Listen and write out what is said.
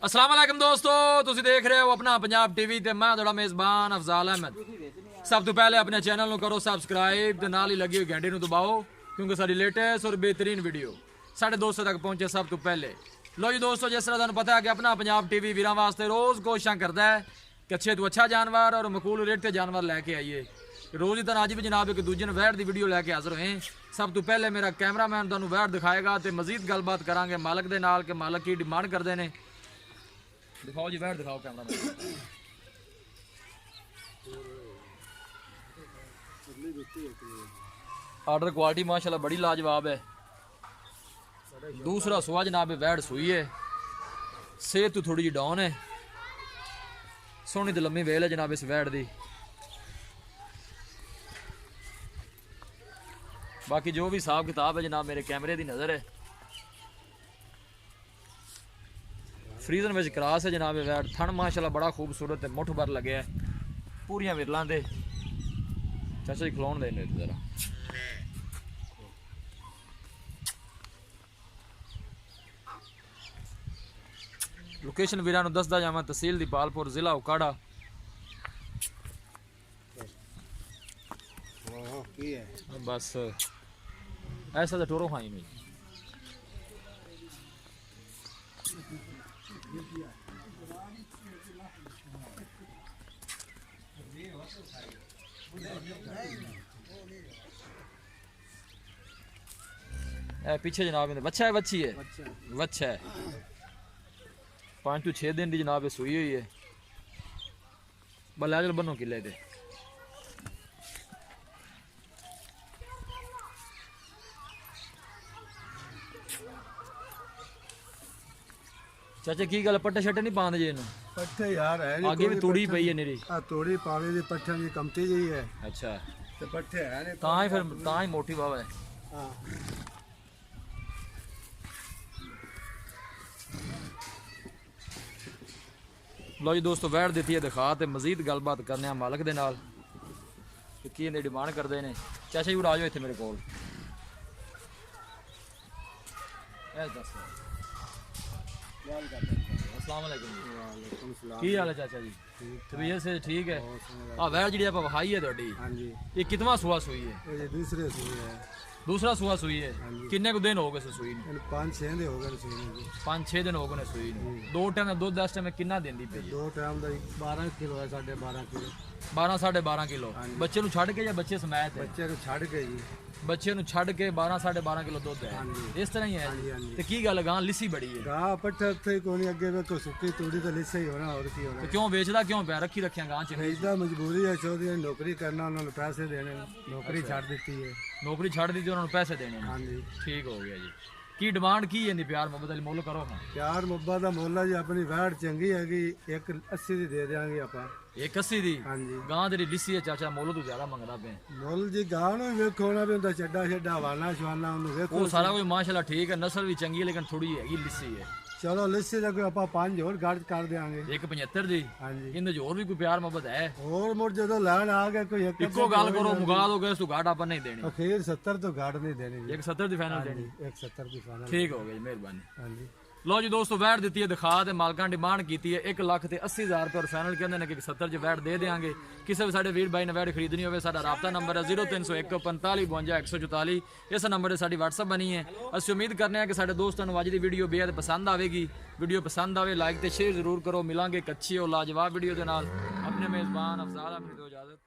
अस्सलाम वालेकुम दोस्तों, तुसी देख रहे हो अपना पंजाब टीवी ते मैं थोड़ा मेज़बान अफजाल अहमद। सब तो पहले अपने चैनल को करो सबसक्राइब ते नाल ही लगी हुई घंटी दबाओ क्योंकि सारी लेटेस्ट और बेहतरीन वीडियो साढ़े दोस्तों तक पहुंचे सब तो पहले। लो जी दोस्तों, जिस तरह तुहानू पता है कि अपना पंजाब टीवी वीरां वास्ते रोज़ कोशिशां करता है कि अच्छे तो अच्छा जानवर और मकूल रेट ते जानवर लैके आइए। रोज़ ही तरह अज भी जनाब एक दूजे वैट की वीडियो लैके हाजिर होए। सब तो पहले मेरा कैमरामैन तुहानू वैट दिखाएगा तो मजीद गलबात करांगे मालक दे नाल कि मालक की डिमांड करते हैं। दिखाओ जी वैट दिखाओ कैमरा। ऑर्डर क्वालिटी माशाल्लाह बड़ी लाजवाब है। दूसरा सुआ जनाब वैट सुई है, सेहत तो थोड़ी जी डाउन है। सोहनी तो लम्मी वेल है जनाब इस वैट दी। बाकी जो भी हिसाब किताब है जनाब मेरे कैमरे की नज़र है। फ्रीजन में क्रॉस है जनाब वैट। थन माशाल्लाह बड़ा खूबसूरत है, मुठ भर लगे है पूरियां विरलां दे। चाचा जी खिलाउण दे मेरे जरा। लोकेशन वीरां नू दसदा जावां, तहसील दीपालपुर, जिला उकाड़ा। बस ऐसा तो टोरो खाई में पीछे जनाब बच्चा है, बच्ची है, बच्चा है। 5 to 6 दिन की जनाब सुई हुई है। बल्ला बनो किले दे। चाचा की गल पट्टे शट्टे नहीं पांदे जे पट्ठे यार है आगे भी तोड़ी पई है नेरी। तोड़ी पावे दी पट्ठे दी कमती जी है। अच्छा ते पट्ठे है ने तां ही फिर तां ही मोटी बावा है। हां लो जी दोस्तों, वैट दी है दिखा ते मजीद गलबात करने आ मालक दे नाल कि की इहदी डिमांड करदे ने। चाचा जी उड़ा जाओ इत्थे मेरे कोल। ऐ दस अस्सलाम वालेकुम। वालेकुम सलाम। की हाल है चाचा जी? तबीयत से ठीक है? आ वैट जी आप वहाई है तुहाडी, हां जी ये कितवा सुआ सुई है? ये दूसरे सुई है। दूसरा सुआ सुई है। किन्ने को दिन हो गए सुई ने? इन 5-6 दे हो गए सुई ने। 5-6 दिन हो गए सुई ने। दो टाइम का दुध इस टाइम किन्ना देंदी पई है? दो टाइम दा 12 किलो है, 12.5 किलो। 12-12.5 किलो। बच्चे नु छड़ के या बच्चे समेत है? बच्चे को छड़ के जी। बच्चे नु छड़ के 12-12.5 किलो दुध है। इस तरह ही है। ते की गल गां लिसी बड़ी है। गां पट्ठे थे कोनी अगे वे को सुक्की तूड़ी तो लिसे ही होना और की होना। तो क्यों बेचदा क्यों पे रखी रखिया गां च? भेजदा मजबूरी है, चौधरी नौकरी करना, उन्होंने पैसे देने, नौकरी छाड़ दी है। नौकरी छड़ दी थी उन्होंने पैसे देने। हाँ जी ठीक हो गया जी। की डिमांड की है? प्यार मोहब्बत वाली मुੱਲ करो ना। प्यार मुहब्बत का मुੱਲ जी अपनी वैट चंगी हैगी 180 दी दे देंगे आपा। 180 दी? हाँ जी। गां दी लिसी है चाचा, मुੱਲ तो ज्यादा मंगदा पे। ਮੁੱਲ जी गां ਨੂੰ ਵੇਖੋ ਨਾ ਵੀ ਉਹਦਾ ਚੱਡਾ ਛੱਡਾ ਹਵਾਨਾ ਸ਼ਵਾਨਾ ਉਹਨੂੰ ਵੇਖੋ। वो सारा कुछ माशाल्लाह ठीक है, नस्ल भी चंगी है लेकिन थोड़ी हैगी लिसी है। ਚਲੋ ਲਿੱਸੇ ਦਾ ਕੋਈ ਆਪਾਂ 5 ਹੋਰ ਗੱਡ ਕਰ ਦੇਾਂਗੇ। 175 ਦੀ? हाँ जी इनदे ਹੋਰ ਵੀ ਕੋਈ ਪਿਆਰ ਮੁਹੱਬਤ ਹੈ? ਹੋਰ ਮੁੜ ਜਦੋਂ ਲੈਣ ਆ ਗਿਆ ਕੋਈ ਇੱਕ ਇੱਕੋ ਗੱਲ ਕਰੋ, ਮੁਗਾ ਦੋਗੇ ਇਸ ਤੋਂ ਘਾਟ ਆਪਾਂ ਨਹੀਂ ਦੇਣੀ। ਅਖੀਰ 70 ਤੋਂ ਘਾਟ ਨਹੀਂ ਦੇਣੀ ਜੀ। 170 ਦੀ ਫਾਈਨਲ ਦੇਣੀ। 170 ਦੀ ਫਾਈਨਲ। ਠੀਕ ਹੋ ਗਿਆ ਜੀ, ਮਿਹਰਬਾਨੀ। हाँ जी लो जी दोस्तों, वैट दी है दिखा ते मालकां डिमांड की है 1,80,000 रुपये और फाइनल कहते हैं कि 70 च वैट दे देंगे। किसी भी साढ़े वीर भाई ने वैट खरीदनी हो साਡਾ राबता नंबर है 0301 45 52 144। इस नंबर से साड़ी WhatsApp बनी है। असं उम्मीद करने कि साढ़े दोस्तों को अज की वीडियो बेहद पसंद आएगी। वीडियो पसंद आए लाइक तो शेयर जरूर करो। मिलांगे एक अच्छी और लाजवाब वीडियो के नाल। अपने मेज़बान अफजाल अपनी दो इजाजत।